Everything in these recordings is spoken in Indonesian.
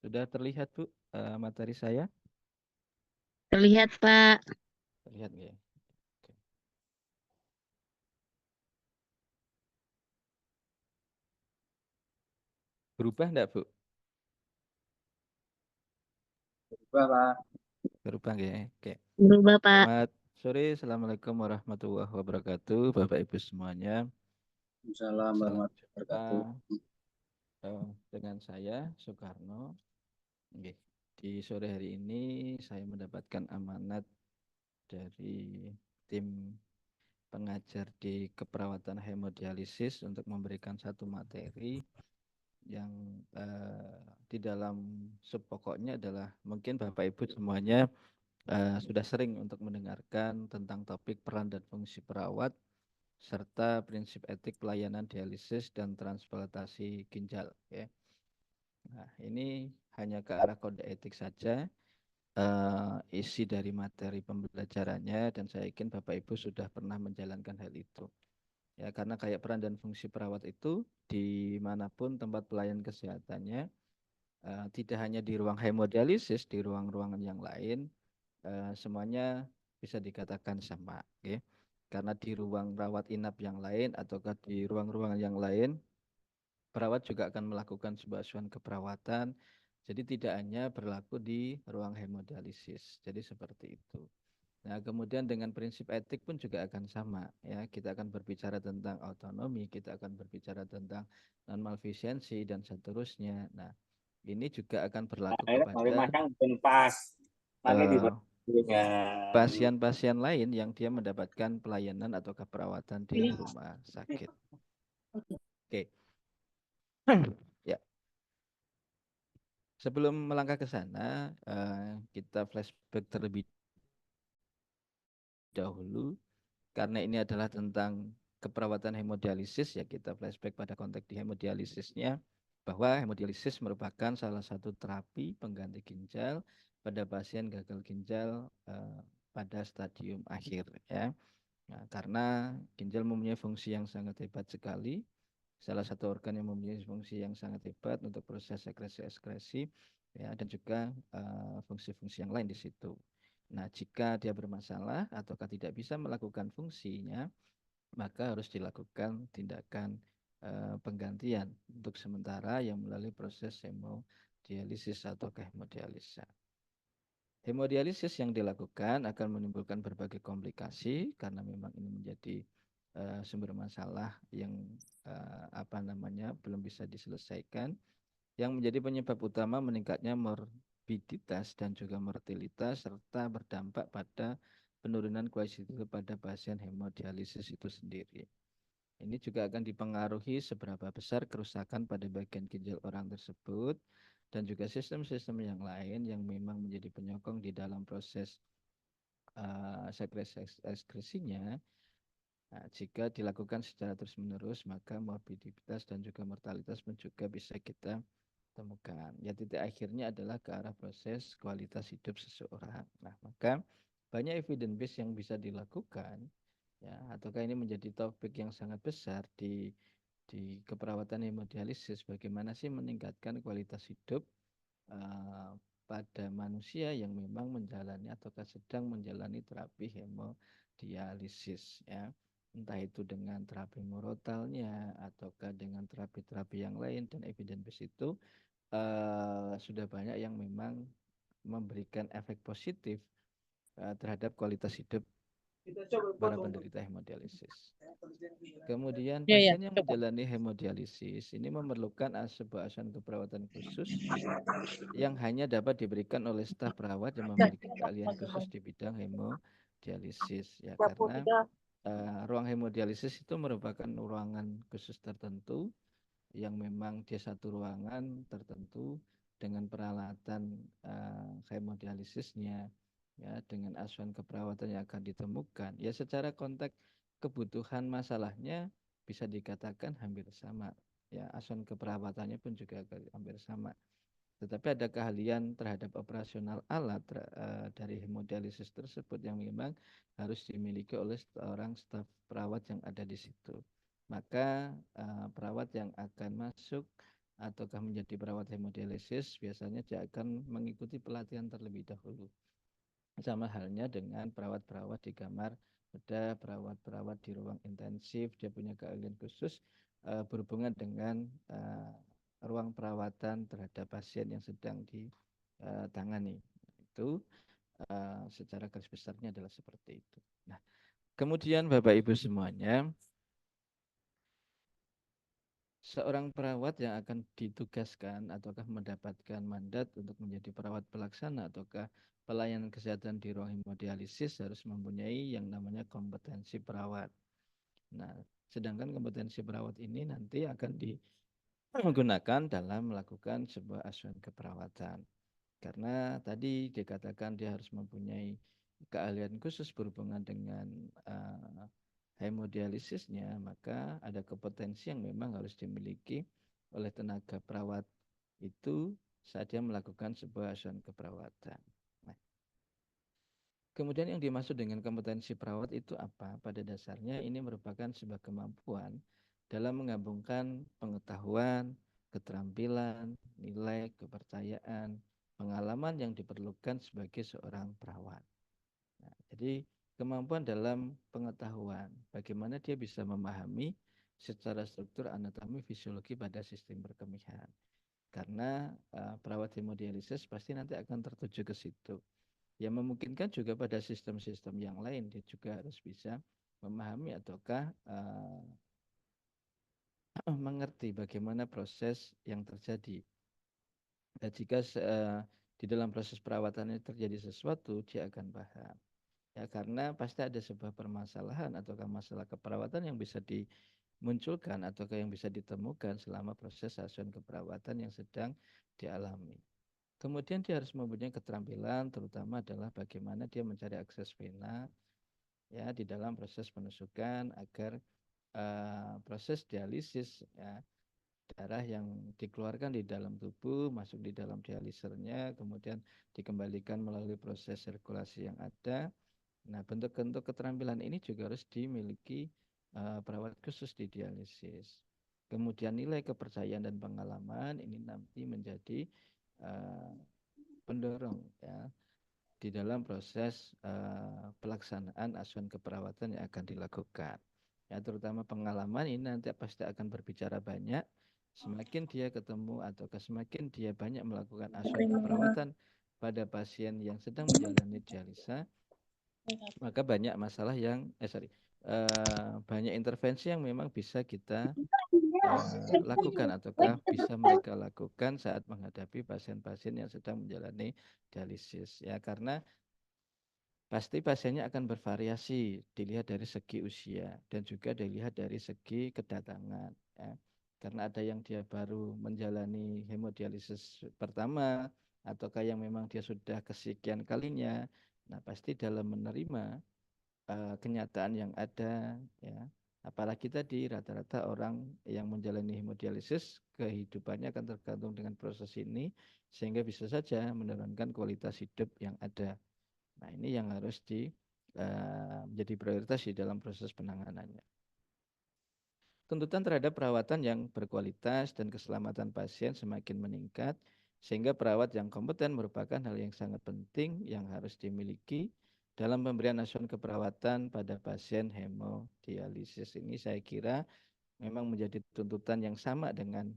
Sudah terlihat, Bu, materi saya? Terlihat, Pak. Terlihat nggak ya? Oke. Berubah nggak, Bu? Pak. Berubah nggak ya? Oke. Berubah, Pak. Selamat sore. Assalamualaikum warahmatullahi wabarakatuh. Bapak Ibu semuanya. Assalamualaikum Selamat warahmatullahi jumpa wabarakatuh. dengan saya, Soekarno. Oke. Di sore hari ini saya mendapatkan amanat dari tim pengajar di keperawatan hemodialisis untuk memberikan satu materi yang di dalam subpokoknya adalah mungkin Bapak Ibu semuanya sudah sering untuk mendengarkan tentang topik peran dan fungsi perawat serta prinsip etik pelayanan dialisis dan transplantasi ginjal ya. Nah, ini hanya ke arah kode etik saja isi dari materi pembelajarannya dan saya yakin Bapak Ibu sudah pernah menjalankan hal itu. Ya, karena kayak peran dan fungsi perawat itu dimanapun tempat pelayan kesehatannya, tidak hanya di ruang hemodialisis, di ruang-ruangan yang lain, semuanya bisa dikatakan sama, ya. Karena di ruang rawat inap yang lain ataukah di ruang-ruangan yang lain, perawat juga akan melakukan sebuah asuhan keperawatan. Jadi tidak hanya berlaku di ruang hemodialisis. Jadi seperti itu. Nah, kemudian dengan prinsip etik pun juga akan sama, ya. Kita akan berbicara tentang autonomi, kita akan berbicara tentang non malfisiensi dan seterusnya. Nah, ini juga akan berlaku Akhirnya kami kepada macam pun pas. Pakai di eh, dengan pasien-pasien lain yang dia mendapatkan pelayanan atau keperawatan di rumah sakit. Oke. Ya, sebelum melangkah ke sana, kita flashback terlebih dahulu karena ini adalah tentang keperawatan hemodialisis ya, kita flashback pada konteks di hemodialisisnya bahwa hemodialisis merupakan salah satu terapi pengganti ginjal pada pasien gagal ginjal pada stadium akhir ya. Nah, karena ginjal mempunyai fungsi yang sangat hebat sekali, salah satu organ yang mempunyai fungsi yang sangat hebat untuk proses sekresi-ekskresi ya, dan juga fungsi-fungsi yang lain di situ. Nah, jika dia bermasalah ataukah tidak bisa melakukan fungsinya, maka harus dilakukan tindakan penggantian untuk sementara yang melalui proses hemodialisis atau hemodialisa. Hemodialisis yang dilakukan akan menimbulkan berbagai komplikasi karena memang ini menjadi sumber masalah yang belum bisa diselesaikan, yang menjadi penyebab utama meningkatnya morbiditas dan juga mortalitas serta berdampak pada penurunan kualitas hidup pada pasien hemodialisis itu sendiri. Ini juga akan dipengaruhi seberapa besar kerusakan pada bagian ginjal orang tersebut dan juga sistem-sistem yang lain yang memang menjadi penyokong di dalam proses sekresinya. Nah, jika dilakukan secara terus-menerus, maka morbiditas dan juga mortalitas pun juga bisa kita temukan. Ya, titik akhirnya adalah ke arah proses kualitas hidup seseorang. Nah, maka banyak evidence base yang bisa dilakukan, ya, ataukah ini menjadi topik yang sangat besar di keperawatan hemodialisis, bagaimana sih meningkatkan kualitas hidup uh, pada manusia yang memang menjalani ataukah sedang menjalani terapi hemodialisis, ya, entah itu dengan terapi murotalnya ataukah dengan terapi-terapi yang lain, dan evidence base itu sudah banyak yang memang memberikan efek positif terhadap kualitas hidup para penderita hemodialisis. Kemudian Ya, ya. pasien yang menjalani hemodialisis ini memerlukan sebuah asuhan keperawatan khusus yang hanya dapat diberikan oleh staf perawat yang memiliki keahlian khusus di bidang hemodialisis ya, karena ruang hemodialisis itu merupakan ruangan khusus tertentu yang memang dia satu ruangan tertentu dengan peralatan hemodialisisnya ya, dengan asuhan keperawatan yang akan ditemukan ya, secara konteks kebutuhan masalahnya bisa dikatakan hampir sama ya, asuhan keperawatannya pun juga hampir sama, tetapi ada keahlian terhadap operasional alat dari hemodialisis tersebut yang memang harus dimiliki oleh seorang staf perawat yang ada di situ. Maka perawat yang akan masuk ataukah menjadi perawat hemodialisis, biasanya dia akan mengikuti pelatihan terlebih dahulu. Sama halnya dengan perawat-perawat di kamar bedah, perawat-perawat di ruang intensif, dia punya keahlian khusus berhubungan dengan ruang perawatan terhadap pasien yang sedang ditangani. Itu secara garis besarnya adalah seperti itu. Nah, kemudian Bapak Ibu semuanya, seorang perawat yang akan ditugaskan ataukah mendapatkan mandat untuk menjadi perawat pelaksana ataukah pelayanan kesehatan di ruang hemodialisis harus mempunyai yang namanya kompetensi perawat. Nah, sedangkan kompetensi perawat ini nanti akan digunakan dalam melakukan sebuah asuhan keperawatan. Karena tadi dikatakan dia harus mempunyai keahlian khusus berhubungan dengan hemodialisisnya, maka ada kompetensi yang memang harus dimiliki oleh tenaga perawat itu saat dia melakukan sebuah asuhan keperawatan. Nah, kemudian yang dimaksud dengan kompetensi perawat itu apa? Pada dasarnya ini merupakan sebuah kemampuan dalam menggabungkan pengetahuan, keterampilan, nilai, kepercayaan, pengalaman yang diperlukan sebagai seorang perawat. Nah, jadi kemampuan dalam pengetahuan, bagaimana dia bisa memahami secara struktur anatomi fisiologi pada sistem perkemihan. Karena perawat hemodialisis pasti nanti akan tertuju ke situ. Ya memungkinkan juga pada sistem-sistem yang lain dia juga harus bisa memahami ataukah mengerti bagaimana proses yang terjadi. Dan jika di dalam proses perawatan ini terjadi sesuatu, dia akan paham. Ya, karena pasti ada sebuah permasalahan ataukah masalah keperawatan yang bisa dimunculkan ataukah yang bisa ditemukan selama proses asuhan keperawatan yang sedang dialami. Kemudian dia harus mempunyai keterampilan, terutama adalah bagaimana dia mencari akses vena ya di dalam proses penusukan agar proses dialisis ya, darah yang dikeluarkan di dalam tubuh masuk di dalam dialisernya, kemudian dikembalikan melalui proses sirkulasi yang ada. Nah, bentuk-bentuk keterampilan ini juga harus dimiliki perawat khusus di dialisis. Kemudian nilai kepercayaan dan pengalaman ini nanti menjadi pendorong ya di dalam proses pelaksanaan asuhan keperawatan yang akan dilakukan. Ya, terutama pengalaman ini nanti pasti akan berbicara banyak. Semakin dia ketemu atau semakin dia banyak melakukan asuhan keperawatan pada pasien yang sedang menjalani dialisa, maka banyak masalah yang banyak intervensi yang memang bisa kita lakukan ataukah bisa mereka lakukan saat menghadapi pasien-pasien yang sedang menjalani dialisis ya, karena pasti pasiennya akan bervariasi dilihat dari segi usia dan juga dilihat dari segi kedatangan ya. Karena ada yang dia baru menjalani hemodialisis pertama ataukah yang memang dia sudah kesekian kalinya. Nah, pasti dalam menerima kenyataan yang ada ya, apalagi tadi rata-rata orang yang menjalani hemodialisis kehidupannya akan tergantung dengan proses ini sehingga bisa saja menurunkan kualitas hidup yang ada. Nah, ini yang harus menjadi prioritas di dalam proses penanganannya. Tuntutan terhadap perawatan yang berkualitas dan keselamatan pasien semakin meningkat, sehingga perawat yang kompeten merupakan hal yang sangat penting yang harus dimiliki dalam pemberian asuhan keperawatan pada pasien hemodialisis. Ini saya kira memang menjadi tuntutan yang sama dengan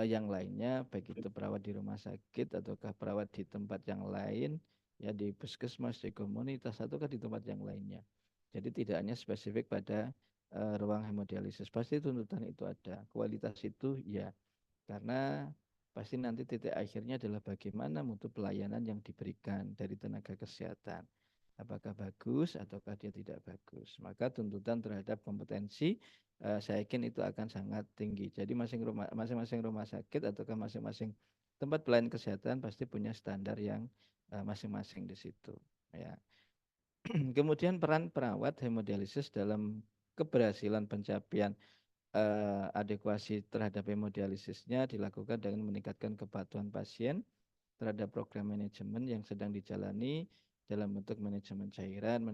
yang lainnya, baik itu perawat di rumah sakit ataukah perawat di tempat yang lain, ya di puskesmas, di komunitas, ataukah di tempat yang lainnya. Jadi tidak hanya spesifik pada ruang hemodialisis, pasti tuntutan itu ada. Kualitas itu ya, karena pasti nanti titik akhirnya adalah bagaimana mutu pelayanan yang diberikan dari tenaga kesehatan. Apakah bagus ataukah dia tidak bagus. Maka tuntutan terhadap kompetensi saya yakin itu akan sangat tinggi. Jadi masing-masing rumah sakit ataukah masing-masing tempat pelayanan kesehatan pasti punya standar yang masing-masing di situ. Ya. Kemudian peran perawat hemodialisis dalam keberhasilan pencapaian adekuasi terhadap hemodialisisnya dilakukan dengan meningkatkan kepatuhan pasien terhadap program manajemen yang sedang dijalani dalam bentuk manajemen cairan,